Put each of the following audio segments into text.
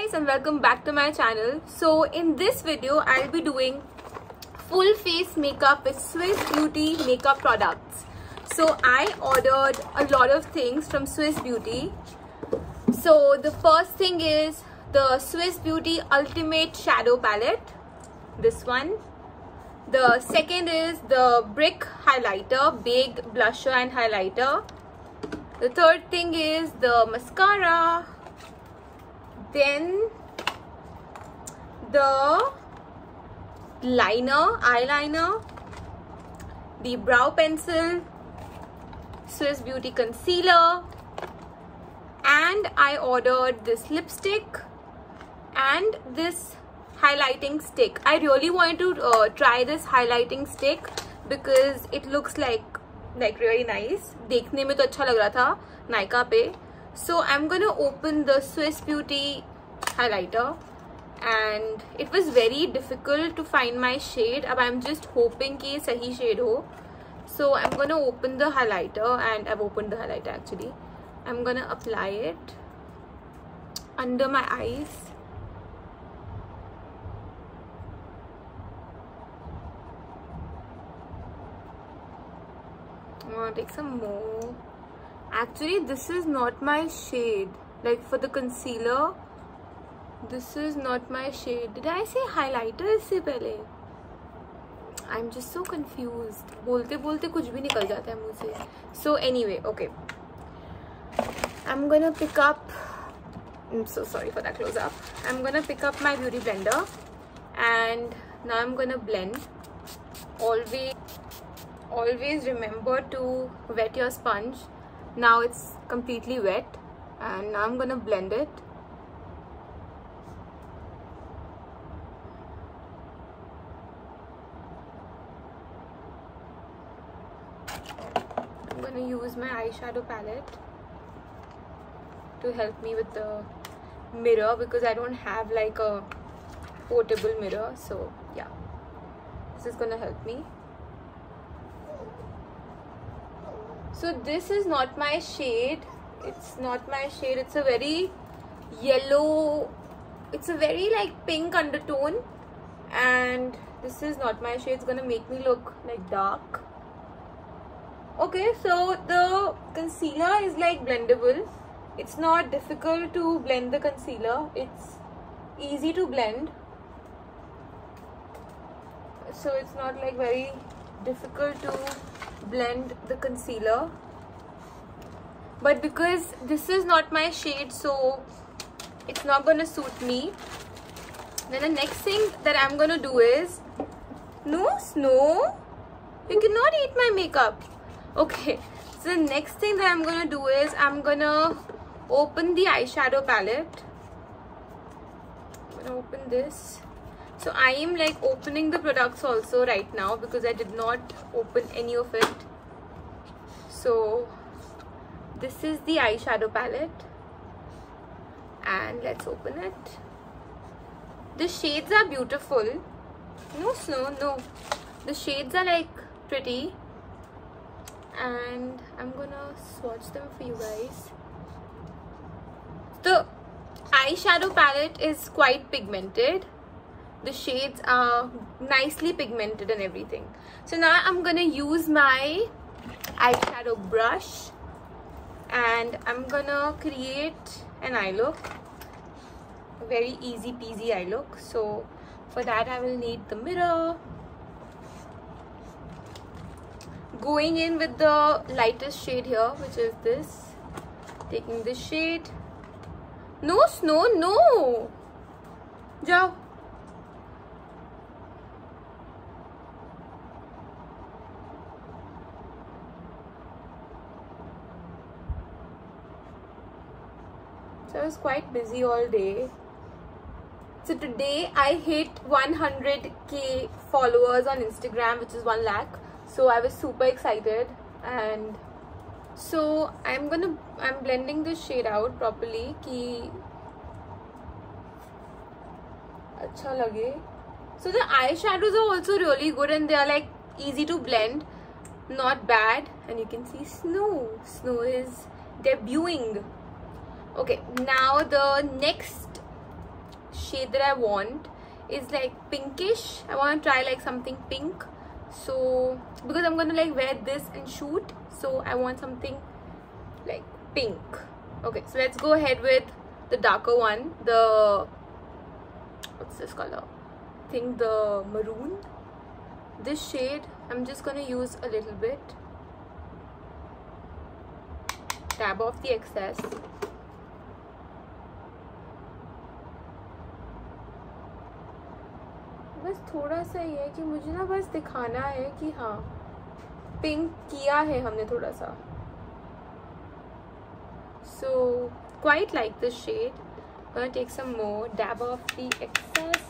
guys, and welcome back to my channel. So in this video I'll be doing full face makeup with Swiss Beauty makeup products. So I ordered a lot of things from Swiss Beauty. So the first thing is the Swiss Beauty Ultimate Shadow Palette, this one. The second is the Brick Highlighter, Big Blusher and Highlighter. The third thing is the mascara. Then the eyeliner, the brow pencil, Swiss Beauty concealer, and I ordered this lipstick and this highlighting stick. I really wanted to try this highlighting stick because it looks like really nice. देखने में तो अच्छा लग रहा था Nykaa पे. So I'm gonna open the Swiss Beauty highlighter, and it was very difficult to find my shade. अब I'm just hoping कि ये सही shade हो. So I'm gonna open the highlighter, and I've opened the highlighter actually. I'm gonna apply it under my eyes. I'm gonna take some more. Actually, this is not my shade. Like for the concealer, this is not my shade. Did I say highlighter इससे पहले? I'm just so confused. बोलते बोलते कुछ भी निकल जाता है मुंह से. So anyway, okay. I'm gonna pick up. I'm so sorry for that close up. I'm gonna pick up my beauty blender, and now I'm gonna blend. Always remember to wet your sponge. Now it's completely wet, and now I'm gonna blend it. I'm gonna use my eyeshadow palette to help me with the mirror because I don't have like a portable mirror. So yeah, this is gonna help me. So this is not my shade. It's not my shade. It's a very yellow, it's a very like pink undertone, and this is not my shade. It's gonna make me look like dark. Okay, so the concealer is like blendable. It's not difficult to blend the concealer. It's easy to blend. So it's not like very difficult to blend the concealer. But because this is not my shade, so it's not gonna suit me. Then the next thing that I'm gonna do is, no, Snow, you cannot eat my makeup. Okay, so the next thing that I'm gonna do is I'm gonna open the eyeshadow palette. I'm gonna open this. So I am like opening the products also right now because I did not open any of it. So this is the eyeshadow palette, and let's open it. The shades are beautiful. No, Snow, no. The shades are like pretty, and I'm gonna swatch them for you guys. The eyeshadow palette is quite pigmented. The shades are nicely pigmented and everything. So now I'm gonna use my eyeshadow brush, and I'm gonna create an eye look, a very easy peasy eye look. So for that I will need the mirror. Going in with the lightest shade here, which is this. Taking this shade. No, Snow, no. Jao. So I was quite busy all day. So today I hit 100k followers on Instagram, which is 1 lakh. So I was super excited, and so I'm blending this shade out properly ki acha lage. So the eyeshadows are also really good, and they are like easy to blend, not bad. And you can see Snow is debuting. Okay, now the next shade that I want is like pinkish. I want to try like something pink. So because I'm gonna like wear this and shoot, so I want something like pink. Okay, so let's go ahead with the darker one. The, what's this color? I think the maroon. This shade I'm just gonna use a little bit. Dab off the excess. बस थोड़ा सा ही है कि मुझे ना बस दिखाना है कि हाँ पिंक किया है हमने थोड़ा सा. So quite like this shade. I'm gonna take some more, dab off the excess.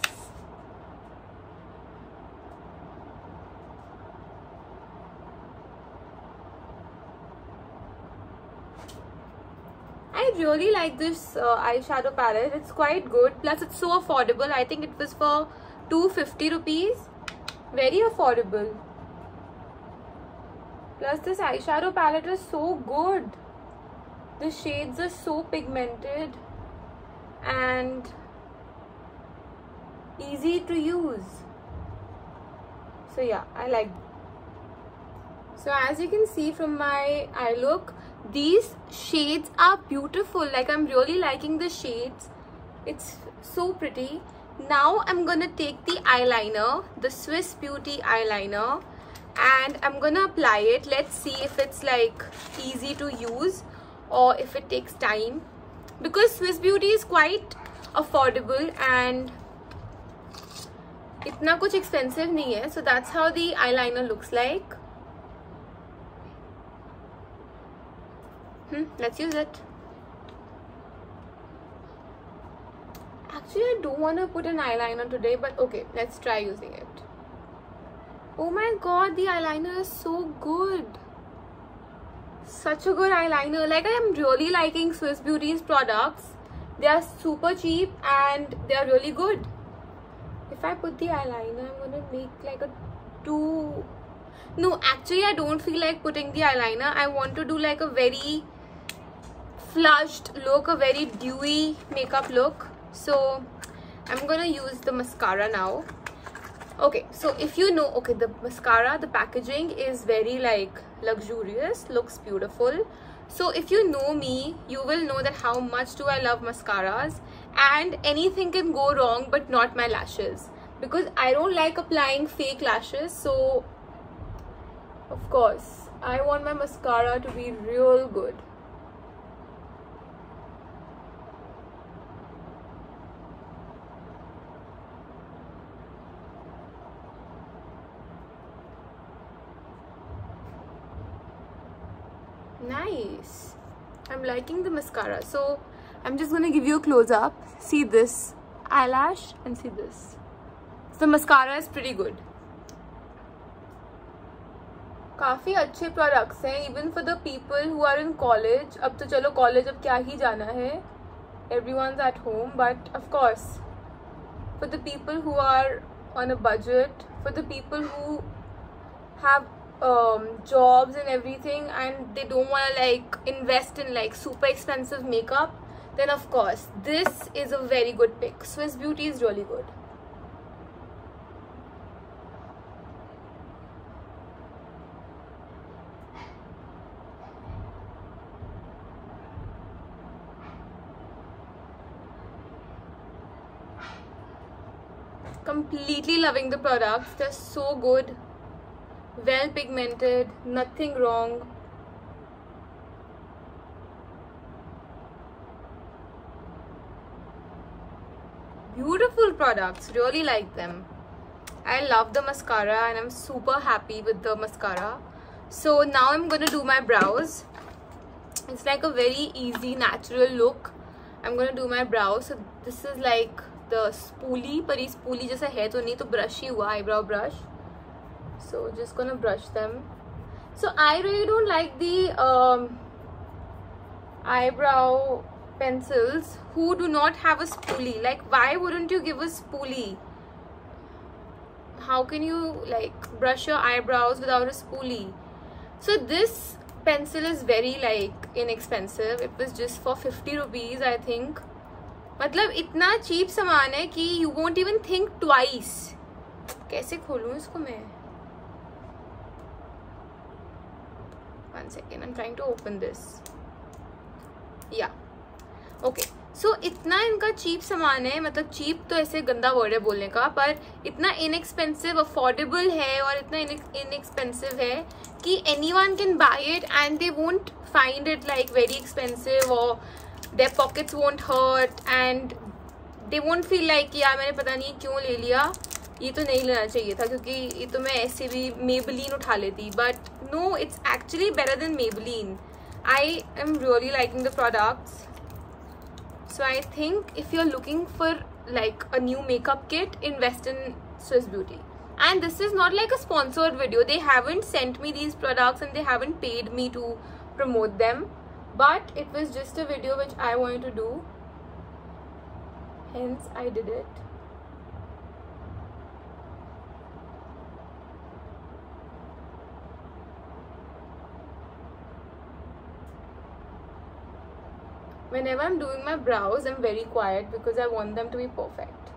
I really like this eyeshadow palette. It's quite good. Plus it's so affordable. I think it was for 250 rupees. Very affordable. Plus this eyeshadow palette is so good. The shades are so pigmented and easy to use. So yeah, I like it. So as you can see from my eye look, these shades are beautiful. Like I'm really liking the shades. It's so pretty. Now I'm gonna take the eyeliner, the Swiss Beauty eyeliner, and I'm gonna apply it. Let's see if it's like easy to use or if it takes time, because Swiss Beauty is quite affordable and itna kuch expensive nahi hai. So that's how the eyeliner looks like. Let's use it. Actually, I don't want to put an eyeliner today, but okay, let's try using it. Oh my god, the eyeliner is so good. Such a good eyeliner. Like, I am really liking Swiss Beauty's products. They are super cheap and they are really good. If I put the eyeliner, I'm gonna make like a two... No, actually I don't feel like putting the eyeliner. I want to do like a very flushed look, a very dewy makeup look. So I'm gonna use the mascara now. Okay, so if you know, okay, the mascara, the packaging is very like luxurious, looks beautiful. So if you know me, you will know that how much do I love mascaras, and anything can go wrong but not my lashes, because I don't like applying fake lashes. So of course I want my mascara to be real good. Nice. I'm liking the mascara. So I'm just gonna give you a close-up. See this eyelash and see this. So the mascara is pretty good. काफ़ी अच्छे products हैं even for the people who are in college. अब तो चलो college अब क्या ही जाना है. Everyone's at home, but of course for the people who are on a budget, for the people who have jobs and everything and they don't want to like invest in like super expensive makeup, then of course this is a very good pick. Swiss Beauty is really good. Completely loving the products. They're so good, well pigmented, nothing wrong. Beautiful products, really like them. I love the mascara and I'm super happy with the mascara. So now I'm gonna do my brows. It's like a very easy natural look. I'm gonna do my brows. So this is like the spoolie, पर ये spoolie जैसा है तो नहीं, तो brush ही हुआ, eyebrow brush. So just gonna brush them. So I really don't like the eyebrow pencils who do not have a spoolie. Like, why wouldn't you give a spoolie? How can you like brush your eyebrows without a spoolie? So this pencil is very like inexpensive. It was just for 50 rupees, I think. मतलब इतना cheap सामान है कि you won't even think twice. कैसे खोलूं इसको मैं? 1 second, I'm trying to open this. Yeah, okay. सो इतना इनका चीप सामान है, मतलब चीप तो ऐसे गंदा वर्ड है बोलने का, पर इतना इनएक्सपेंसिव, अफोर्डेबल है और इतना इनएक्सपेंसिव है कि anyone can buy it and they won't find it like very expensive, और their pockets won't hurt and they won't feel like यार मैंने पता नहीं क्यों ले लिया, ये तो नहीं लेना चाहिए था क्योंकि ये तो मैं ऐसे भी Maybelline उठा लेती. But no, it's actually better than Maybelline. I am really liking the products. So I think if you're looking for like a new makeup kit, invest in Swiss Beauty. And this is not like a sponsored video. They haven't sent me these products and they haven't paid me to promote them. But it was just a video which I wanted to do. Hence I did it. Whenever I'm doing my brows, I'm very quiet because I want them to be perfect.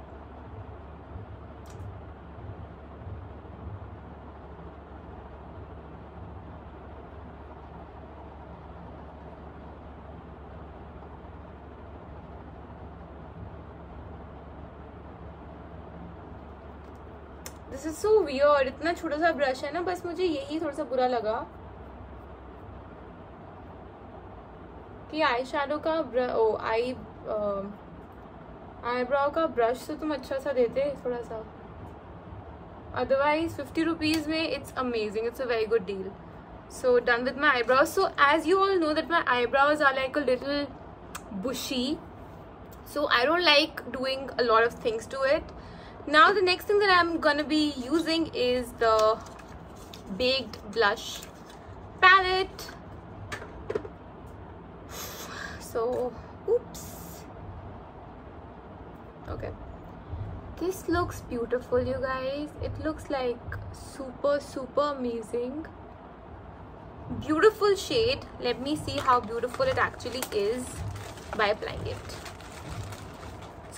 This is so weird. इतना छोटा सा brush है ना, बस मुझे यही थोड़ा सा बुरा लगा कि आई शैडो का आईब्राउ का ब्रश तो तुम अच्छा सा देते थोड़ा सा. अदरवाइज 50 रुपीज में it's amazing. It's a very good deal. So done with my eyebrows. So as you all know that my eyebrows are like a little bushy, so I don't like doing a lot of things to it. Now the next thing that I'm gonna be using is the Baked Blush palette. So oops, okay, this looks beautiful you guys. It looks like super amazing, beautiful shade. Let me see how beautiful it actually is by applying it.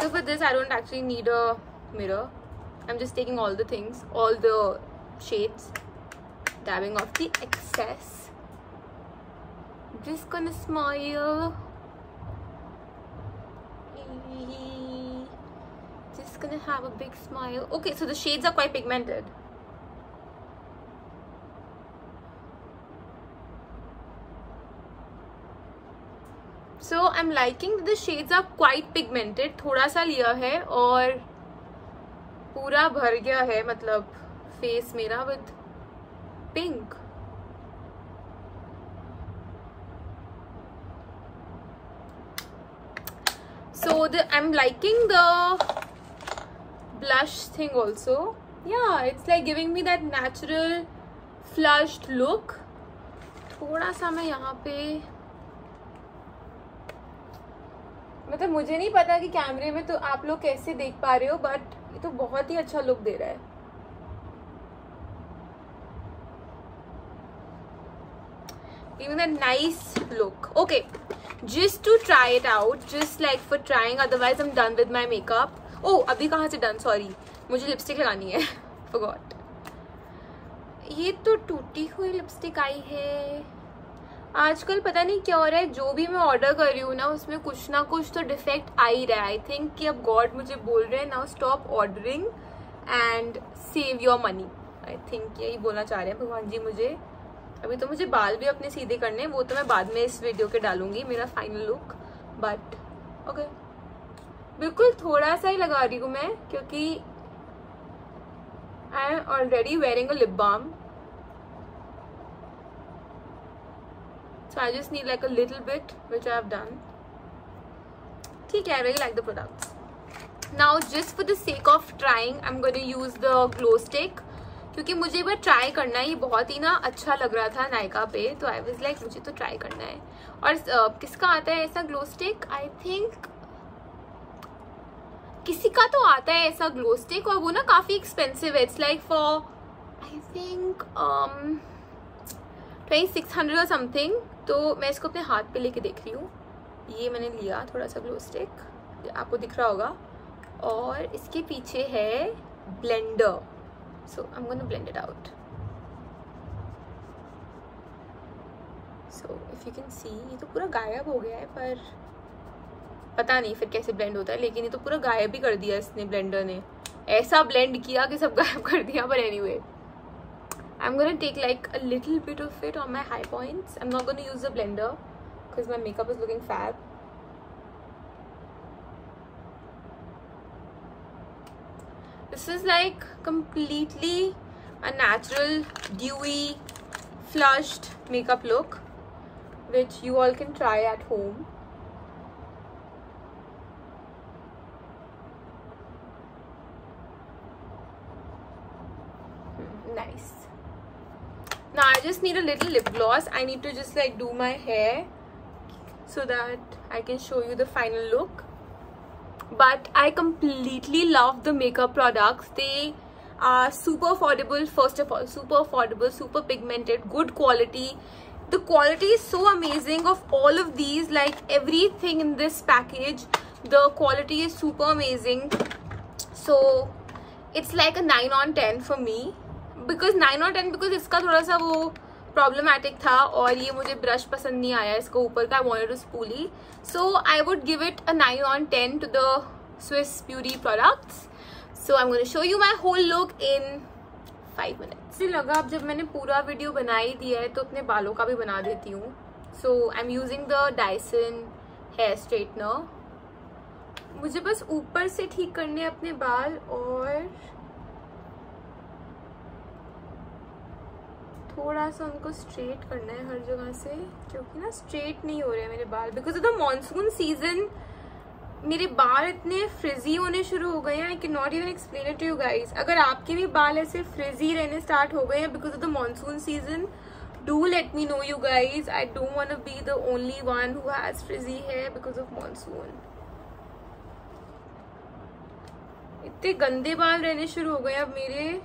So for this I don't actually need a mirror. I'm just taking all the things, all the shades, dabbing off the excess. Just gonna smile. Just gonna have a big smile. Okay, so the shades are quite pigmented. So I'm liking that the shades are quite pigmented. थोड़ा सा लिया है और पूरा भर गया है, मतलब फेस मेरा with pink. So I'm liking the blush thing also. Yeah, it's like giving me that natural flushed look. थोड़ा सा मैं यहाँ पे, मतलब मुझे नहीं पता कि कैमरे में तो आप लोग कैसे देख पा रहे हो, बट ये तो बहुत ही अच्छा लुक दे रहा है. Giving a nice look. Okay, just to try it out, just like for trying. Otherwise I'm done with my makeup. Oh, अभी कहाँ से done? Sorry, मुझे लिपस्टिक लगानी है. Forgot. ये तो टूटी हुई लिपस्टिक आई है. आजकल पता नहीं क्या हो रहा है, जो भी मैं ऑर्डर कर रही हूँ ना उसमें कुछ ना कुछ तो डिफेक्ट आ ही रहा है. आई थिंक कि अब गॉड मुझे बोल रहे हैं now stop ordering and save your money. I think यही बोलना चाह रहे हैं भगवान जी मुझे. अभी तो मुझे बाल भी अपने सीधे करने हैं, वो तो मैं बाद में इस वीडियो के डालूंगी मेरा फाइनल लुक. बट ओके, बिल्कुल थोड़ा सा ही लगा रही हूँ मैं क्योंकि I am already wearing a lip balm. So I just need like a little bit, which I have done. ठीक है, I really like the products. Now just for the sake of trying, I'm going to use the glow stick. क्योंकि मुझे एक बार try करना है, ये बहुत ही ना अच्छा लग रहा था नायका पे, तो आई वाज लाइक मुझे तो ट्राई करना है. और किसका आता है ऐसा ग्लो स्टिक? आई थिंक किसी का तो आता है ऐसा ग्लो स्टिक, और वो ना काफी एक्सपेंसिव है. It's like for I think 2600 और समथिंग. तो मैं इसको अपने हाथ पे लेके देख रही हूँ. ये मैंने लिया थोड़ा सा ग्लो स्टिक आपको दिख रहा होगा, और इसके पीछे है blender. So I am gonna blend it out. So if you can सी, ये तो पूरा गायब हो गया है, पर पता नहीं फिर कैसे ब्लेंड होता है, लेकिन ये तो पूरा गायब भी कर दिया इसने, ब्लेंडर ने ऐसा ब्लेंड किया कि सब गायब कर दिया. पर anyway, I'm gonna take like a little bit of it on my high points. I'm not gonna use the blender because my makeup is looking fab. This is like completely a natural, dewy, flushed makeup look, which you all can try at home. Nice. Now I just need a little lip gloss. I need to just like do my hair so that I can show you the final look. But I completely love the makeup products. They are super affordable, first of all, super affordable, super pigmented, good quality. The quality is so amazing of all of these, like everything in this package, the quality is super amazing. So it's like a 9 on 10 for me. Because 9 और 10 because इसका थोड़ा सा वो problematic था, और ये मुझे brush पसंद नहीं आया इसको ऊपर का. आई वांटेड टू स्पूली, so I would give it a 9 on 10 to the Swiss Beauty products. So I am gonna show you my whole look in 5 minutes. मुझे लगा अब जब मैंने पूरा वीडियो बना ही दिया है तो अपने बालों का भी बना देती हूँ. So I am using the Dyson hair straightener. मुझे बस ऊपर से ठीक करने अपने बाल, और थोड़ा सा उनको स्ट्रेट करना है हर जगह से, क्योंकि ना स्ट्रेट नहीं हो रहे हैं मेरे बाल. Because of the monsoon season मेरे बाल इतने फ्रिजी होने शुरू हो गए हैं. I can not even explain it to you guys. अगर आपके भी बाल ऐसे फ्रिजी रहने स्टार्ट हो गए हैं because of the monsoon season, do let me know you guys. I don't want to be the only one who has frizzy hair because of monsoon. इतने गंदे बाल रहने शुरू हो गए अब मेरे.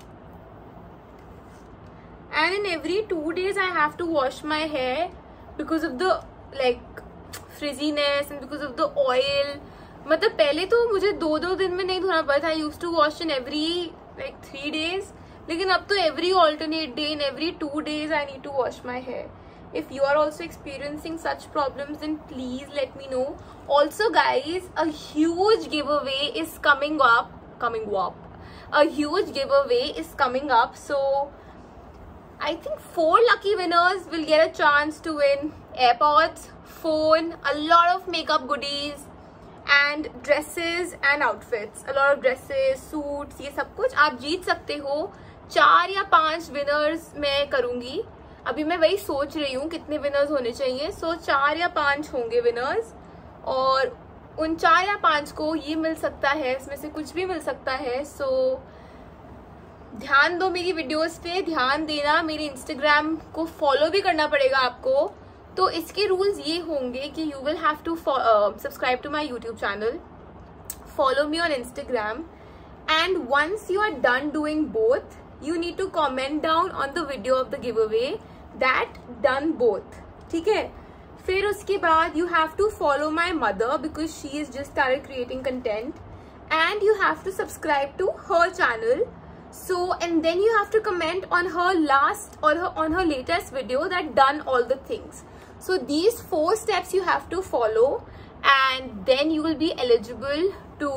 And in every 2 days I have to wash my hair because of the like frizziness and because of the oil. मतलब पहले तो मुझे 2 दिन में नहीं धोना पड़ता. I used to wash in every like 3 days. लेकिन अब तो every alternate day, in every 2 days I need to wash my hair. If you are also experiencing such problems, then please let me know. Also guys, a huge giveaway is coming up. A huge giveaway is coming up. So I think 4 lucky winners will get a chance to win AirPods, phone, a lot of makeup goodies and dresses and outfits. A lot of dresses, suits, ये सब कुछ आप जीत सकते हो. 4 या 5 winners मैं करूँगी. अभी मैं वही सोच रही हूँ कितने winners होने चाहिए. So 4 या 5 होंगे winners, और उन 4 या 5 को ये मिल सकता है, इसमें से कुछ भी मिल सकता है. So ध्यान दो मेरी वीडियोस पे, ध्यान देना. मेरे इंस्टाग्राम को फॉलो भी करना पड़ेगा आपको. तो इसके रूल्स ये होंगे कि you will have to subscribe to my YouTube channel, follow me on Instagram, and once you are done doing both, you need to comment down on the video of the giveaway that done both. ठीक है. फिर उसके बाद you have to follow my mother because she is just started creating content, and you have to subscribe to her channel. So and then you have to comment on her last or on her latest video that done all the things. So these 4 steps you have to follow, and then you will be eligible to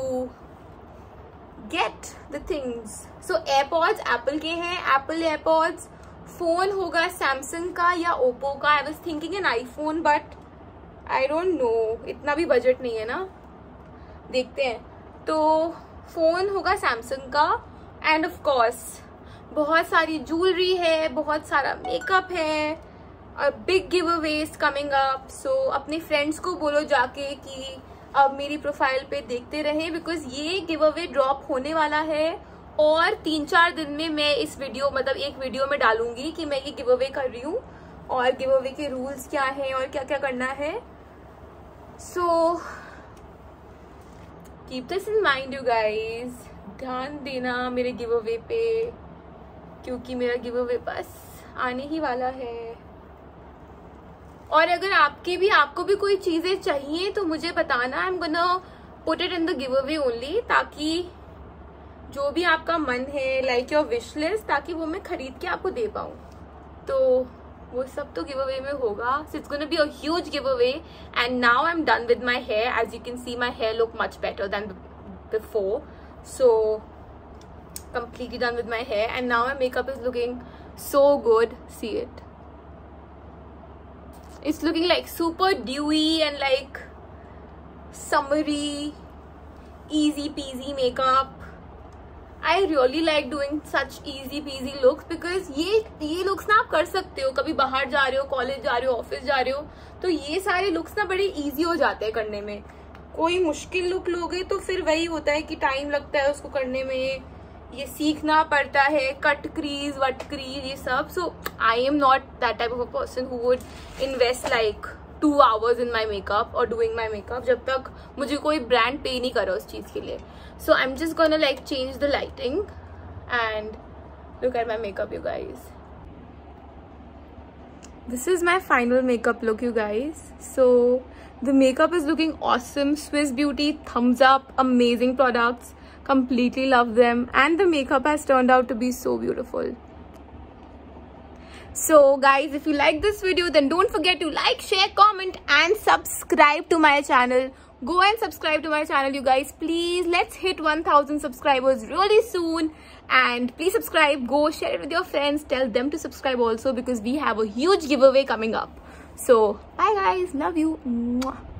get the things. So AirPods Apple के हैं, Apple AirPods. phone होगा Samsung का या Oppo का. I was thinking an iPhone but I don't know, इतना भी budget नहीं है ना, देखते हैं. तो phone होगा Samsung का. एंड ऑफ कोर्स बहुत सारी ज्वेलरी है, बहुत सारा मेकअप है, और big giveaways coming up. So अपने फ्रेंड्स को बोलो जाके कि अब मेरी प्रोफाइल पे देखते रहें, बिकॉज ये गिव अवे ड्रॉप होने वाला है. और 3-4 दिन में मैं इस वीडियो मतलब एक वीडियो में डालूंगी कि मैं ये गिव अवे कर रही हूँ, और गिव अवे के रूल्स क्या हैं और क्या क्या करना है. So keep this in mind you guys. ध्यान देना मेरे गिव अवे पे, क्योंकि मेरा गिव अवे बस आने ही वाला है. और अगर आपको भी कोई चीजें चाहिए तो मुझे बताना. आई am gonna put it in the give away only, ताकि जो भी आपका मन है लाइक योर विश लिस्ट, ताकि वो मैं खरीद के आपको दे पाऊँ। तो वो सब तो गिव अवे में होगा. So it's gonna be a huge giveaway. And now I am done with my hair. As you can see my hair look much better than before. So completely done with my hair, and now my makeup is looking so good. See it, it's looking like super dewy and like summery, easy peasy makeup. I really like doing such easy peasy looks because ये looks ना आप कर सकते हो, कभी बाहर जा रहे हो, कॉलेज जा रहे हो, ऑफिस जा रहे हो, तो ये सारे लुक्स ना बड़े इजी हो जाते हैं करने में. कोई मुश्किल लुक लोगे तो फिर वही होता है कि टाइम लगता है उसको करने में, ये सीखना पड़ता है, कट क्रीज वट क्रीज ये सब. So I am not that type of a person who would invest like 2 hours in my makeup और डूइंग माई मेकअप जब तक मुझे कोई ब्रांड पे नहीं करे उस चीज के लिए. So I am just gonna like change the lighting and look at my makeup you guys. This is my final makeup look, you guys. So the makeup is looking awesome. Swiss Beauty, thumbs up, amazing products, completely love them, and the makeup has turned out to be so beautiful. So guys, if you like this video, then don't forget to like, share, comment and subscribe to my channel. Go and subscribe to my channel, you guys, please. Let's hit 1000 subscribers really soon. And please subscribe, go share it with your friends, tell them to subscribe also, because we have a huge giveaway coming up. So bye guys, love you. Mwah.